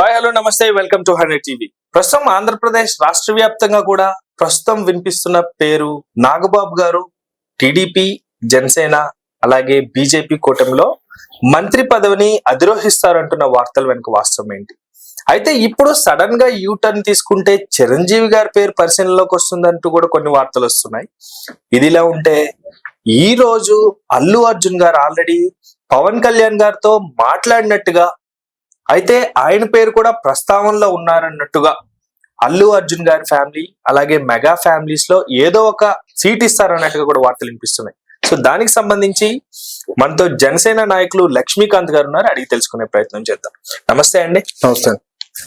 Hi hello నమస్తే welcome to 100 TV. ప్రస్తుతం ఆంధ్రప్రదేశ్ రాష్ట్ర వ్యాప్తంగా కూడా ప్రస్తుతం వినిపిస్తున్న పేరు నాగబాబు గారు. టీడీపీ, జనసేన అలాగే బీజేపీ కూటమిలో మంత్రి పదవిని అధిరోహిస్తారంటున్న వార్తలు వెనుక వాస్తవం ఏంటి? అయితే ఇప్పుడు సడన్ గా యూటర్న్ తీసుకుంటే చిరంజీవి గారి పేరు పరిశీలనలోకి వస్తుందంటూ కూడా కొన్ని వార్తలు వస్తున్నాయి. ఇదిలా ఉంటే ఈ రోజు అల్లు అర్జున్ గారు ఆల్రెడీ పవన్ కళ్యాణ్ గారితో మాట్లాడినట్టుగా, అయితే ఆయన పేరు కూడా ప్రస్తావనలో ఉన్నారన్నట్టుగా అల్లు అర్జున్ గారి ఫ్యామిలీ అలాగే మెగా ఫ్యామిలీస్ లో ఏదో ఒక సీట్ ఇస్తారన్నట్టుగా కూడా వార్తలు వినిపిస్తున్నాయి. సో దానికి సంబంధించి మనతో జనసేన నాయకులు లక్ష్మీకాంత్ గారు ఉన్నారు, అడిగి తెలుసుకునే ప్రయత్నం చేద్దాం. నమస్తే అండి. నమస్తే.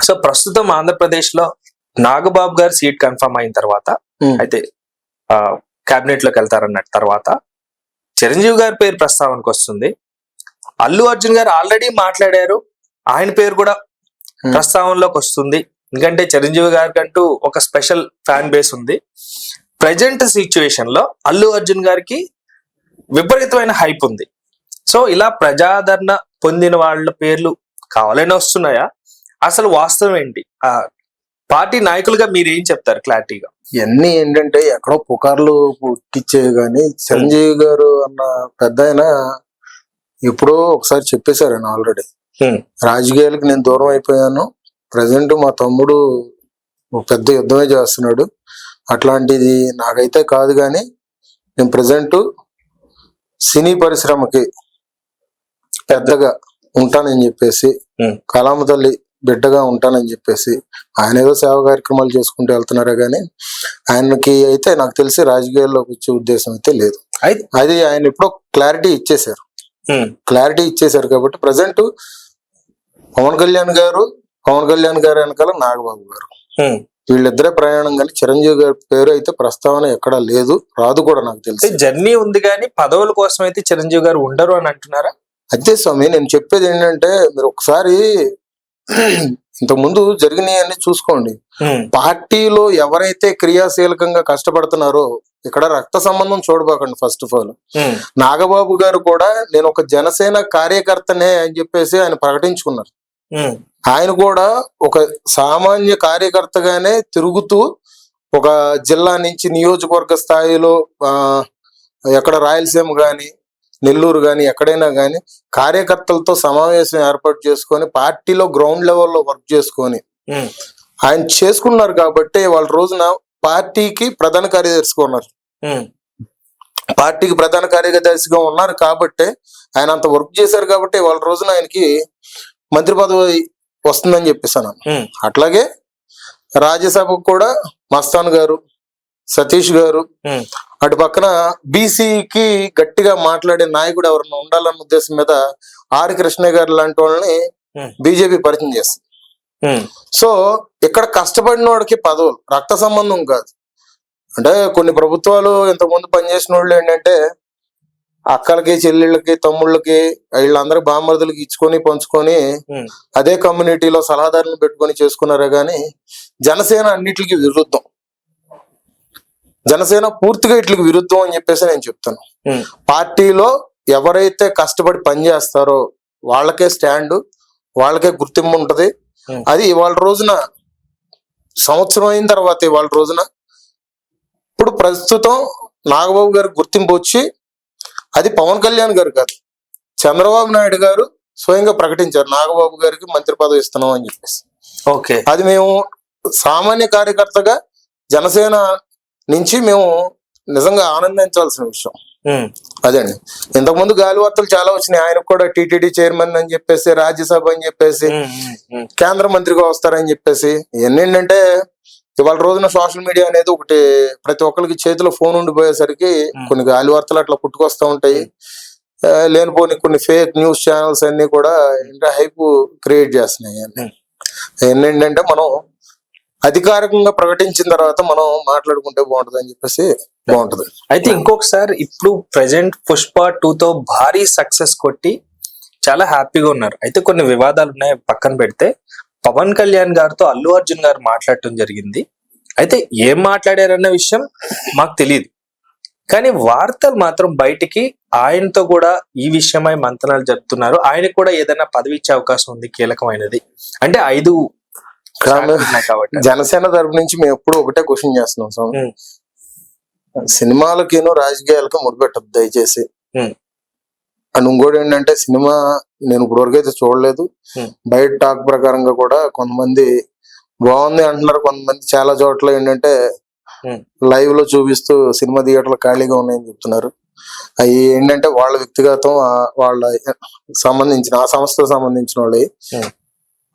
సో ప్రస్తుతం ఆంధ్రప్రదేశ్ లో నాగబాబు గారు సీట్ కన్ఫర్మ్ అయిన తర్వాత, అయితే కేబినెట్ లోకి వెళ్తారన్న తర్వాత చిరంజీవి గారి పేరు ప్రస్తావనకు వస్తుంది. అల్లు అర్జున్ గారు ఆల్రెడీ మాట్లాడారు, ఆయన పేరు కూడా ప్రస్తావనలోకి వస్తుంది. ఎందుకంటే చిరంజీవి గారికి అంటూ ఒక స్పెషల్ ఫ్యాన్ బేస్ ఉంది. ప్రజెంట్ సిచ్యువేషన్ లో అల్లు అర్జున్ గారికి విపరీతమైన హైప్ ఉంది. సో ఇలా ప్రజాదరణ పొందిన వాళ్ళ పేర్లు కావాలని వస్తున్నాయా? అసలు వాస్తవం ఏంటి? పార్టీ నాయకులుగా మీరు ఏం చెప్తారు క్లారిటీగా? ఇవన్నీ ఏంటంటే ఎక్కడో పుకార్లు పుట్టించేవి, కానీ చిరంజీవి గారు అన్న పెద్ద ఆయన ఎప్పుడో ఒకసారి చెప్పేశారు ఆయన ఆల్రెడీ. రాజకీయాలకు నేను దూరం అయిపోయాను, ప్రజెంట్ మా తమ్ముడు పెద్ద యుద్ధమే చేస్తున్నాడు, అట్లాంటిది నాకైతే కాదు, కానీ నేను ప్రజెంట్ సినీ పరిశ్రమకి పెద్దగా ఉంటానని చెప్పేసి, కళామ తల్లి బిడ్డగా ఉంటానని చెప్పేసి ఆయన ఏదో సేవా కార్యక్రమాలు చేసుకుంటూ వెళ్తున్నారే కానీ ఆయనకి అయితే నాకు తెలిసి రాజకీయాల్లోకి వచ్చే ఉద్దేశం అయితే లేదు. అది ఆయన ఎప్పుడో క్లారిటీ ఇచ్చేశారు కాబట్టి ప్రజెంట్ పవన్ కళ్యాణ్ గారు వెనకాల నాగబాబు గారు, వీళ్ళిద్దరే ప్రయాణం, కానీ చిరంజీవి గారి పేరు అయితే ప్రస్తావన ఎక్కడా లేదు, రాదు కూడా నాకు తెలిసి. జర్నీ ఉంది కానీ పదవుల కోసం అయితే చిరంజీవి గారు ఉండరు అని అంటున్నారా? అదే స్వామి, నేను చెప్పేది ఏంటంటే మీరు ఒకసారి ఇంతకు ముందు జరిగినవన్నీ చూసుకోండి. పార్టీలో ఎవరైతే క్రియాశీలకంగా కష్టపడుతున్నారో ఇక్కడ రక్త సంబంధం చూడబోకండి. ఫస్ట్ ఆఫ్ ఆల్ నాగబాబు గారు కూడా నేను ఒక జనసేన కార్యకర్తనే అని చెప్పేసి ఆయన ప్రకటించుకున్నారు. ఆయన కూడా ఒక సామాన్య కార్యకర్తగానే తిరుగుతూ ఒక జిల్లా నుంచి నియోజకవర్గ స్థాయిలో ఎక్కడ రాయలసీమ గాని నెల్లూరు గాని ఎక్కడైనా గాని కార్యకర్తలతో సమావేశం ఏర్పాటు చేసుకొని పార్టీలో గ్రౌండ్ లెవెల్లో వర్క్ చేసుకొని ఆయన చేసుకున్నారు కాబట్టి వాళ్ళ రోజున పార్టీకి ప్రధాన కార్యదర్శిగా ఉన్నారు. పార్టీకి ప్రధాన కార్యదర్శిగా ఉన్నారు కాబట్టి ఆయన అంత వర్క్ చేశారు కాబట్టి వాళ్ళ రోజున ఆయనకి మంత్రి పదవి వస్తుందని చెప్పేసాను. అట్లాగే రాజ్యసభకు కూడా మస్తాన్ గారు, సతీష్ గారు, అటు పక్కన బీసీకి గట్టిగా మాట్లాడే నాయకుడు ఎవరన్నా ఉండాలన్న ఉద్దేశం మీద ఆర్ కృష్ణయ్య గారు లాంటి వాళ్ళని బీజేపీ పరిచయం చేస్తుంది. సో ఇక్కడ కష్టపడిన వాడికి పదవులు రక్త సంబంధం కాదు. అంటే కొన్ని ప్రభుత్వాలు ఇంతకుముందు పనిచేసిన వాళ్ళు ఏంటంటే అక్కలకి, చెల్లెళ్ళకి, తమ్ముళ్ళకి, వీళ్ళందరూ బామ్మర్దులకి ఇచ్చుకొని పంచుకొని అదే కమ్యూనిటీలో సలహాదారులను పెట్టుకొని చేసుకున్నారే గాని జనసేన అన్నిటికీ విరుద్ధం. జనసేన పూర్తిగా ఇట్లకి విరుద్ధం అని చెప్పేసి నేను చెప్తాను. పార్టీలో ఎవరైతే కష్టపడి పనిచేస్తారో వాళ్ళకే స్టాండ్, వాళ్ళకే గుర్తింపు ఉంటది. అది ఇవాళ రోజున సంవత్సరం అయిన తర్వాత ఇవాళ రోజున ఇప్పుడు ప్రస్తుతం నాగబాబు గారికి గుర్తింపు వచ్చి అది పవన్ కళ్యాణ్ గారు కాదు, చంద్రబాబు నాయుడు గారు స్వయంగా ప్రకటించారు నాగబాబు గారికి మంత్రి పదవి ఇస్తున్నాం అని చెప్పేసి. ఓకే, అది మేము సామాన్య కార్యకర్తగా జనసేన నుంచి మేము నిజంగా ఆనందించాల్సిన విషయం. అదండి. ఇంతకుముందు గాలి వార్తలు చాలా వచ్చినాయి, ఆయనకు కూడా టీటీడీ చైర్మన్ అని చెప్పేసి, రాజ్యసభ అని చెప్పేసి, కేంద్ర మంత్రిగా వస్తారని చెప్పేసి. ఇవన్నీ ఏంటంటే ఇవాళ రోజున సోషల్ మీడియా అనేది ఒకటి ప్రతి ఒక్కరికి చేతిలో ఫోన్ ఉండిపోయేసరికి కొన్ని గాలి వార్తలు అట్లా పుట్టుకొస్తూ ఉంటాయి. లేనిపోని కొన్ని ఫేక్ న్యూస్ ఛానల్స్ అన్ని కూడా ఇంకా హైప్ క్రియేట్ చేస్తున్నాయి. ఏంటంటే మనం అధికారికంగా ప్రకటించిన తర్వాత మనం మాట్లాడుకుంటే బాగుంటది అని చెప్పేసి బాగుంటది. అయితే ఇంకొకసారి ఇప్పుడు ప్రెసెంట్ పుష్ప 2తో భారీ సక్సెస్ కొట్టి చాలా హ్యాపీగా ఉన్నారు. అయితే కొన్ని వివాదాలు ఉన్నాయి, పక్కన పెడితే పవన్ కళ్యాణ్ గారితో అల్లు అర్జున్ గారు మాట్లాడటం జరిగింది. అయితే ఏం మాట్లాడారన్న విషయం మాకు తెలియదు. కానీ వార్తలు మాత్రం బయటికి ఆయనతో కూడా ఈ విషయమై మంతనాలు జరుపుతున్నారు. ఆయనకు కూడా ఏదైనా పదవి ఇచ్చే అవకాశం ఉంది, కీలకమైనది. అంటే 5 కానీ ఉన్నాయి కాబట్టి. జనసేన తరపు నుంచి మేము ఎప్పుడు ఒకటే క్వశ్చన్ చేస్తున్నాం స్వామి. ఉం. సినిమాలకేనో రాజకీయాలకు ముడిపెట్టద్దు దయచేసి. ఉం. అండ్ ఇంకోటి ఏంటంటే సినిమా నేను ఇప్పుడు వరకు అయితే చూడలేదు. ఉం. బయట టాక్ ప్రకారంగా కూడా కొంతమంది బాగుంది అంటున్నారు, కొంతమంది చాలా చోట్ల ఏంటంటే ఉం. లైవ్ లో చూపిస్తూ సినిమా థియేటర్లు ఖాళీగా ఉన్నాయని చెప్తున్నారు. అవి ఏంటంటే వాళ్ళ వ్యక్తిగతం, వాళ్ళ సంబంధించిన ఆ సంస్థకు సంబంధించిన వాళ్ళు. ఉం.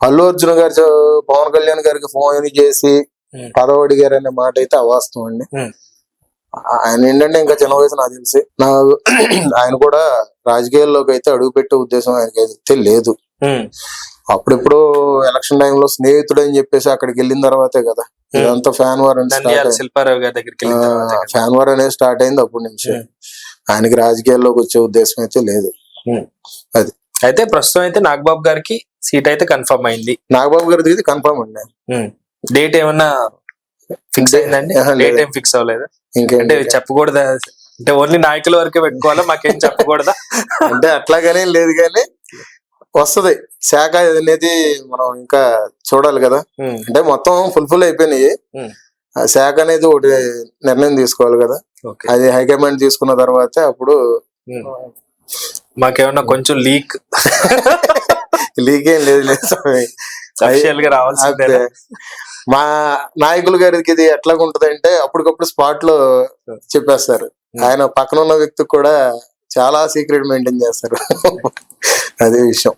అల్లు అర్జున్ గారు పవన్ కళ్యాణ్ గారికి ఫోన్ చేసి ఉం. పదవి అడిగారు అనే మాట అయితే అవాస్తవం అండి. ఉం. ఆయన ఏంటంటే ఇంకా చిన్న వయసు నాకు తెలిసి నాకు ఆయన కూడా రాజకీయాల్లోకి అయితే అడుగు పెట్టే ఉద్దేశం ఆయనకి అయితే లేదు. ఉం. అప్పుడెప్పుడు ఎలక్షన్ టైంలో స్నేహితుడు అని చెప్పేసి అక్కడికి వెళ్ళిన తర్వాతే కదా ఇదంతా ఫ్యాన్ వార్ అని నంద్యాల శిల్పారావు గారి దగ్గరికి వెళ్ళిన తర్వాత కదా. ఫ్యాన్ వార్ అనేది స్టార్ట్ అయింది అప్పటి నుంచి. ఉం. ఆయనకి రాజకీయాల్లోకి వచ్చే ఉద్దేశం అయితే లేదు. ఉం. అది అయితే ప్రస్తుతం అయితే నాగబాబు గారికి సీట్ అయితే కన్ఫర్మ్ అయింది. నాగబాబు గారిది ఇది కన్ఫర్మ్ అండి. డేట్ ఏమన్నా ఫిక్స్ అయిందండి? ఆహా, లేదు. డేట్ ఏం ఫిక్స్ అవ్వలేదు అంటే ఇంకేంటి చెప్పకూడదా? అంటే ఓన్లీ నాయకుల వరకే పెట్టుకోవాలా, మాకేం చెప్పకూడదా? అంటే అట్లాగనే లేదు కానీ వస్తది శాఖ అనేది మనం ఇంకా చూడాలి కదా. ఉం. అంటే మొత్తం ఫుల్ఫిల్ అయిపోయినాయి. ఉం. ఆ శాఖ అనేది ఒకటి నిర్ణయం తీసుకోవాలి కదా. ఓకే. అది హైకమాండ్ తీసుకున్న తర్వాత అప్పుడు ఉం. మాకేమన్నా కొంచెం లీక్ లీక్ ఏం లేదు లేదు స్వామి. అఫిషియల్ గా రావాల్సిందే. అదే. మా నాయకులు గారికి ఇది ఎట్లాగుంటది అంటే అప్పటికప్పుడు స్పాట్ లో చెప్పేస్తారు. ఆయన పక్కన ఉన్న వ్యక్తికి కూడా చాలా సీక్రెట్ మెయింటైన్ చేస్తారు. అదే విషయం.